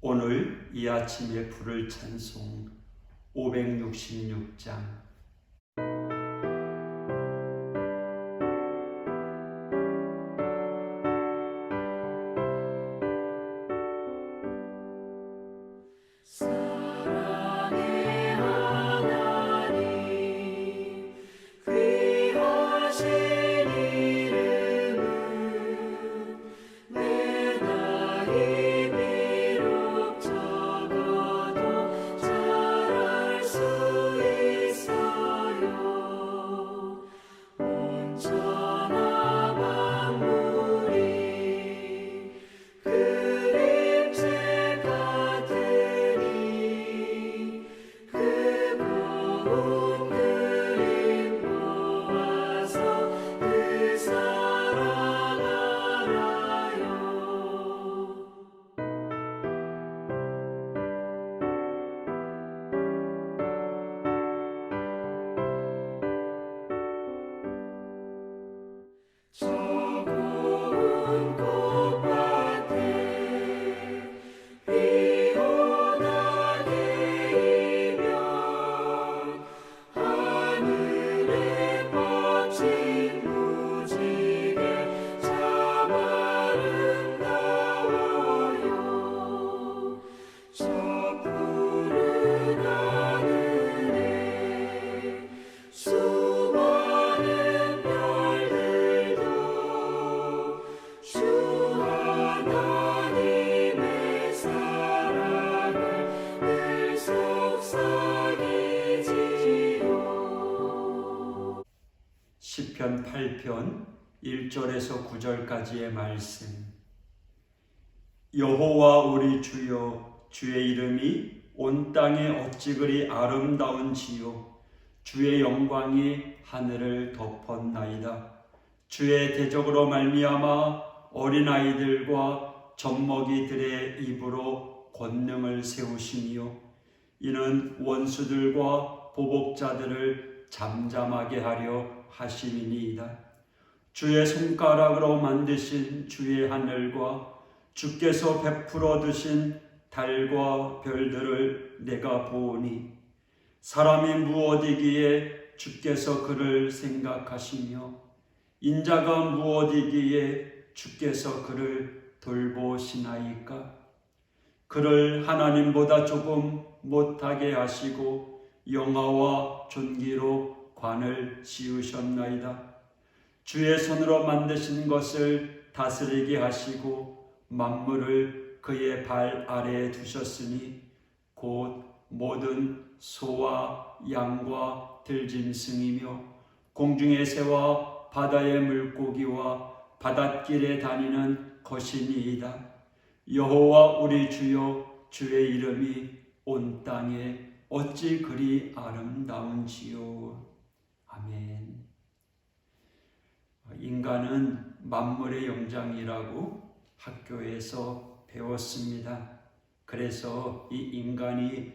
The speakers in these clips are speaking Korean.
오늘 이 아침에 부를 찬송 566장. 사랑의 하나님 귀하신 이름은 내 나이 비록 적어도 잘할 수 있어요. 온전한 만물이 그림체 같으니 그 고운 그림 보아서 그 사랑 알아요. 저 고운 꽃밭에 피어나게 이면 하늘에 뻗친 무지개 참 아름다워요. 저 푸른 하늘에 수많은 별들도 주 하나님의 사랑을 늘 속삭이지요. 시편 8편 1절에서 9절까지의 말씀. 여호와 우리 주여, 주의 이름이 온 땅에 어찌 그리 아름다운지요. 주의 영광이 하늘을 덮었나이다. 주의 대적으로 말미암아 어린아이들과 젖먹이들의 입으로 권능을 세우시며 이는 원수들과 보복자들을 잠잠하게 하려 하심이니이다. 주의 손가락으로 만드신 주의 하늘과 주께서 베풀어 두신 달과 별들을 내가 보오니 사람이 무엇이기에 주께서 그를 생각하시며 인자가 무엇이기에 주께서 그를 돌보시나이까. 그를 하나님보다 조금 못하게 하시고 영화와 존귀로 관을 씌우셨나이다. 주의 손으로 만드신 것을 다스리게 하시고 만물을 그의 발 아래에 두셨으니 곧 모든 소와 양과 들짐승이며 공중의 새와 바다의 물고기와 바닷길에 다니는 거시니이다. 여호와 우리 주여, 주의 이름이 온 땅에 어찌 그리 아름다운지요. 아멘. 인간은 만물의 영장이라고 학교에서 배웠습니다. 그래서 이 인간이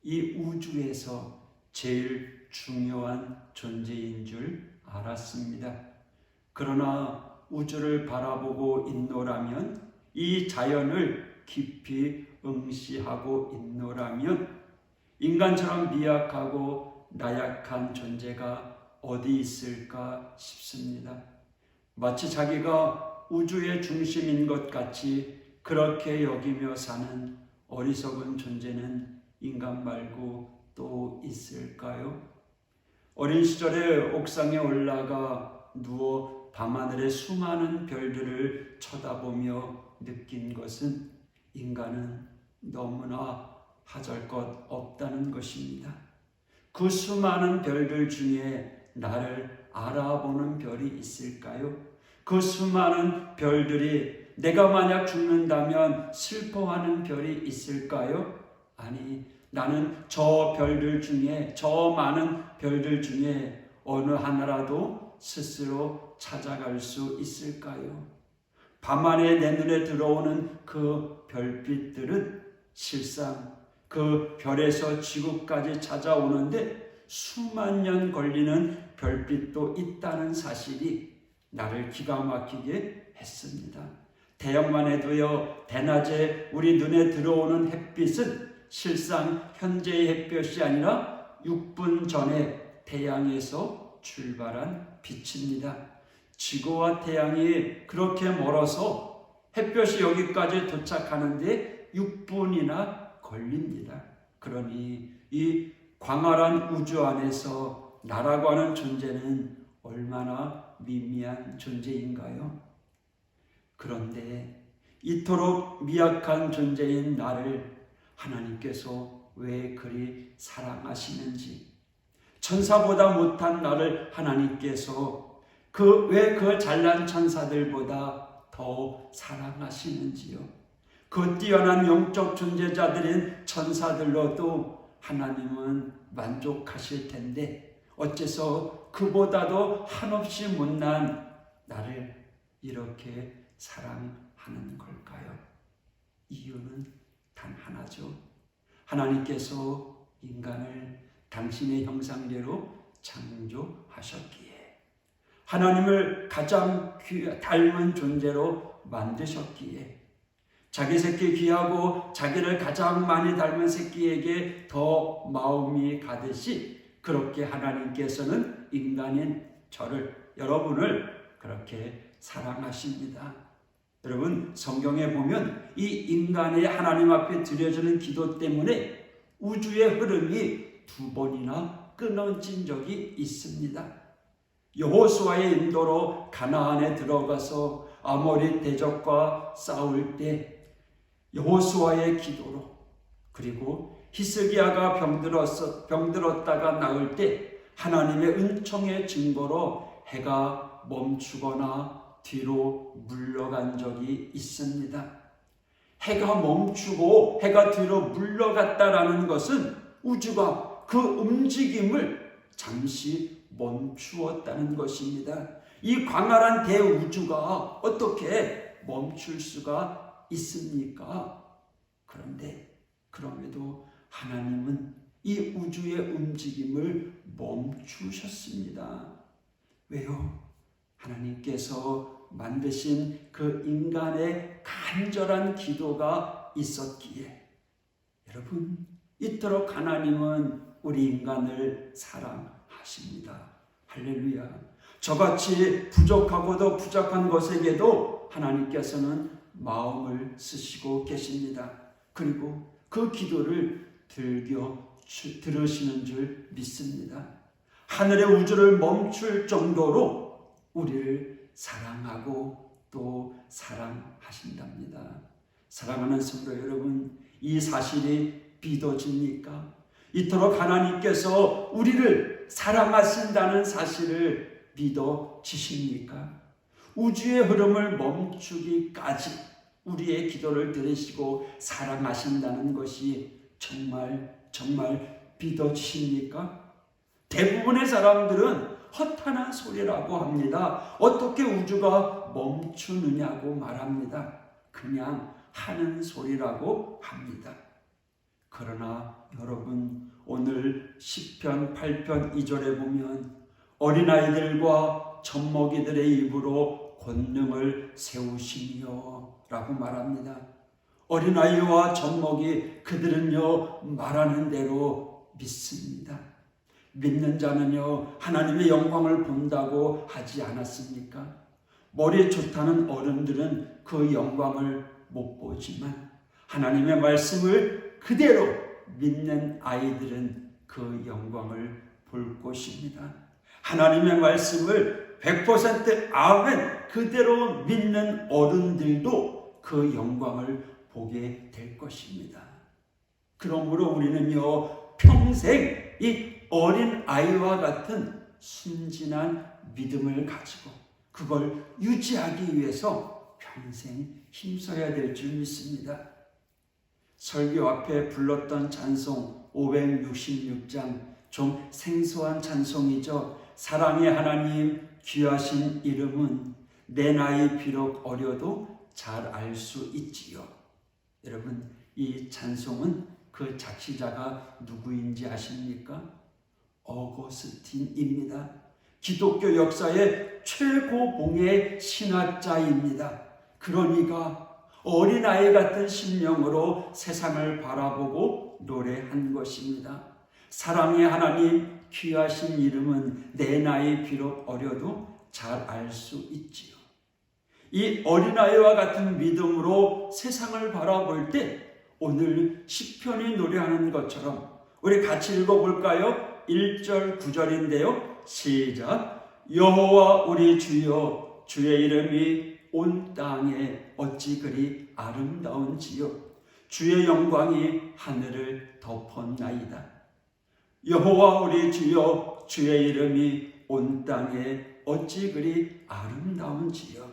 이 우주에서 제일 중요한 존재인 줄 알았습니다. 그러나 우주를 바라보고 있노라면, 이 자연을 깊이 응시하고 있노라면 인간처럼 미약하고 나약한 존재가 어디 있을까 싶습니다. 마치 자기가 우주의 중심인 것 같이 그렇게 여기며 사는 어리석은 존재는 인간 말고 또 있을까요? 어린 시절에 옥상에 올라가 누워 밤하늘의 수많은 별들을 쳐다보며 느낀 것은 인간은 너무나 하잘것 없다는 것입니다. 그 수많은 별들 중에 나를 알아보는 별이 있을까요? 그 수많은 별들이 내가 만약 죽는다면 슬퍼하는 별이 있을까요? 아니, 나는 저 별들 중에, 저 많은 별들 중에 어느 하나라도 스스로 찾아갈 수 있을까요? 밤안에 내 눈에 들어오는 그 별빛들은 실상 그 별에서 지구까지 찾아오는데 수만 년 걸리는 별빛도 있다는 사실이 나를 기가 막히게 했습니다. 태양만 해도요, 대낮에 우리 눈에 들어오는 햇빛은 실상 현재의 햇볕이 아니라 6분 전에 태양에서 출발한 빛입니다. 지구와 태양이 그렇게 멀어서 햇볕이 여기까지 도착하는데 6분이나 걸립니다. 그러니 이 광활한 우주 안에서 나라고 하는 존재는 얼마나 미미한 존재인가요? 그런데 이토록 미약한 존재인 나를 하나님께서 왜 그리 사랑하시는지, 천사보다 못한 나를 하나님께서 왜 그 잘난 천사들보다 더 사랑하시는지요. 그 뛰어난 영적 존재자들인 천사들로도 하나님은 만족하실 텐데 어째서 그보다도 한없이 못난 나를 이렇게 사랑하는 걸까요? 이유는 단 하나죠. 하나님께서 인간을 당신의 형상대로 창조하셨기에, 하나님을 가장 닮은 존재로 만드셨기에, 자기 새끼 귀하고 자기를 가장 많이 닮은 새끼에게 더 마음이 가듯이 그렇게 하나님께서는 인간인 저를, 여러분을 그렇게 사랑하십니다. 여러분, 성경에 보면 이 인간의 하나님 앞에 드려지는 기도 때문에 우주의 흐름이 2번이나 끊어진 적이 있습니다. 여호수아의 인도로 가나안에 들어가서 아모리 대적과 싸울 때 여호수아의 기도로, 그리고 히스기야가 병들었다가 나을 때 하나님의 은총의 증거로 해가 멈추거나 뒤로 물러간 적이 있습니다. 해가 멈추고 해가 뒤로 물러갔다라는 것은 우주가 그 움직임을 잠시 멈추었다는 것입니다. 이 광활한 대우주가 어떻게 멈출 수가 있습니까? 그런데 그럼에도 하나님은 이 우주의 움직임을 멈추셨습니다. 왜요? 하나님께서 만드신 그 인간의 간절한 기도가 있었기에. 여러분, 이토록 하나님은 우리 인간을 사랑하십니다. 할렐루야. 저같이 부족하고도 부족한 것에게도 하나님께서는 마음을 쓰시고 계십니다. 그리고 그 기도를 들으시는 줄 믿습니다. 하늘의 우주를 멈출 정도로 우리를 사랑하고 또 사랑하신답니다. 사랑하는 성도 여러분, 이 사실이 믿어집니까? 이토록 하나님께서 우리를 사랑하신다는 사실을 믿어지십니까? 우주의 흐름을 멈추기까지 우리의 기도를 들으시고 사랑하신다는 것이 정말 믿어지십니까? 대부분의 사람들은 허탄한 소리라고 합니다. 어떻게 우주가 멈추느냐고 말합니다. 그냥 하는 소리라고 합니다. 그러나 여러분, 오늘 시편 8편 2절에 보면 어린아이들과 젖먹이들의 입으로 권능을 세우시며 라고 말합니다. 어린아이와 젖먹이, 그들은요 말하는 대로 믿습니다. 믿는 자는요 하나님의 영광을 본다고 하지 않았습니까? 머리 좋다는 어른들은 그 영광을 못 보지만 하나님의 말씀을 그대로 믿는 아이들은 그 영광을 볼 것입니다. 하나님의 말씀을 100% 아멘 그대로 믿는 어른들도 그 영광을 보게 될 것입니다. 그러므로 우리는요 평생 이 어린 아이와 같은 순진한 믿음을 가지고 그걸 유지하기 위해서 평생 힘써야 될 줄 믿습니다. 설교 앞에 불렀던 찬송 566장, 좀 생소한 찬송이죠. 사랑의 하나님 귀하신 이름은 내 나이 비록 어려도 잘 알 수 있지요. 여러분, 이 찬송은 그 작시자가 누구인지 아십니까? 어거스틴입니다. 기독교 역사의 최고봉의 신학자입니다. 그러니까 어린아이 같은 심령으로 세상을 바라보고 노래한 것입니다. 사랑의 하나님, 귀하신 이름은 내 나이 비록 어려도 잘 알 수 있지요. 이 어린아이와 같은 믿음으로 세상을 바라볼 때 오늘 시편이 노래하는 것처럼 우리 같이 읽어볼까요? 1절 9절인데요. 시작. 여호와 우리 주여, 주의 이름이 온 땅에 어찌 그리 아름다운지요. 주의 영광이 하늘을 덮었나이다. 여호와 우리 주여, 주의 이름이 온 땅에 어찌 그리 아름다운지요.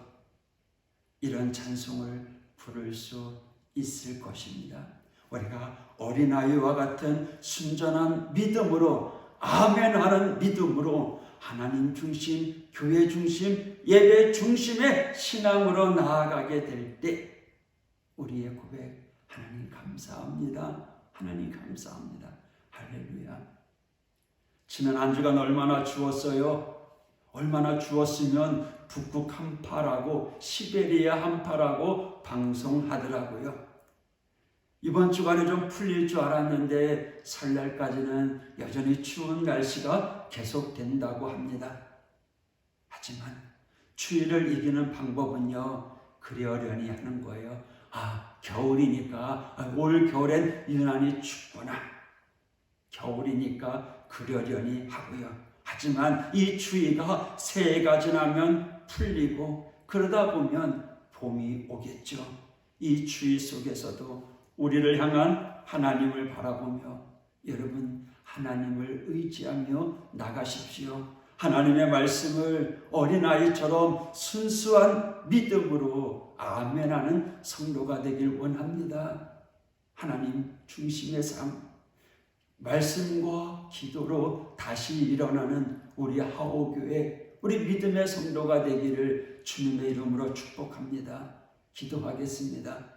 이런 찬송을 부를 수 있을 것입니다. 우리가 어린아이와 같은 순전한 믿음으로, 아멘하는 믿음으로 하나님 중심, 교회 중심, 예배 중심의 신앙으로 나아가게 될 때 우리의 고백, 하나님 감사합니다. 하나님 감사합니다. 할렐루야. 지난 한 주간 얼마나 추웠어요. 얼마나 추웠으면 북극 한파라고, 시베리아 한파라고 방송하더라고요. 이번 주간에 좀 풀릴 줄 알았는데 설날까지는 여전히 추운 날씨가 계속된다고 합니다. 하지만 추위를 이기는 방법은요, 그러려니 하는 거예요. 겨울이니까, 올 겨울엔 유난히 춥구나. 겨울이니까 그러려니 하고요. 하지만 이 추위가 새해가 지나면 풀리고 그러다 보면 봄이 오겠죠. 이 추위 속에서도 우리를 향한 하나님을 바라보며 여러분 하나님을 의지하며 나가십시오. 하나님의 말씀을 어린아이처럼 순수한 믿음으로 아멘하는 성도가 되길 원합니다. 하나님 중심의 삶, 말씀과 기도로 다시 일어나는 우리 하오교회, 우리 믿음의 성도가 되기를 주님의 이름으로 축복합니다. 기도하겠습니다.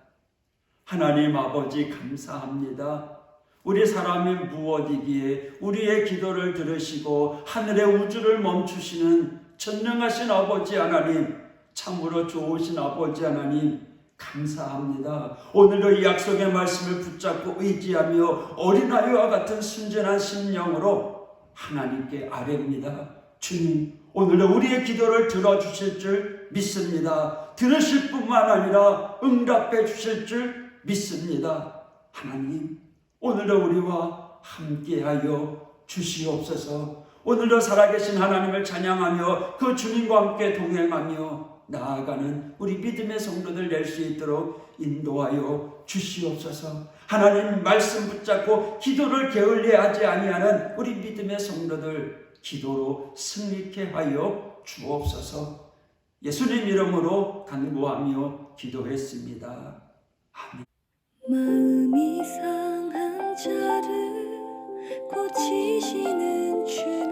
하나님 아버지 감사합니다. 우리 사람이 무엇이기에 우리의 기도를 들으시고 하늘의 우주를 멈추시는 전능하신 아버지 하나님, 참으로 좋으신 아버지 하나님 감사합니다. 오늘도 이 약속의 말씀을 붙잡고 의지하며 어린아이와 같은 순전한 심령으로 하나님께 아뢰입니다. 주님, 오늘도 우리의 기도를 들어주실 줄 믿습니다. 들으실 뿐만 아니라 응답해 주실 줄 믿습니다. 하나님, 오늘도 우리와 함께하여 주시옵소서. 오늘도 살아계신 하나님을 찬양하며 그 주님과 함께 동행하며 나아가는 우리 믿음의 성도들 될 수 있도록 인도하여 주시옵소서. 하나님 말씀 붙잡고 기도를 게을리하지 아니하는 우리 믿음의 성도들 기도로 승리케 하여 주옵소서. 예수님 이름으로 간구하며 기도했습니다. 아멘. 마음이 상한 자를 고치시는 주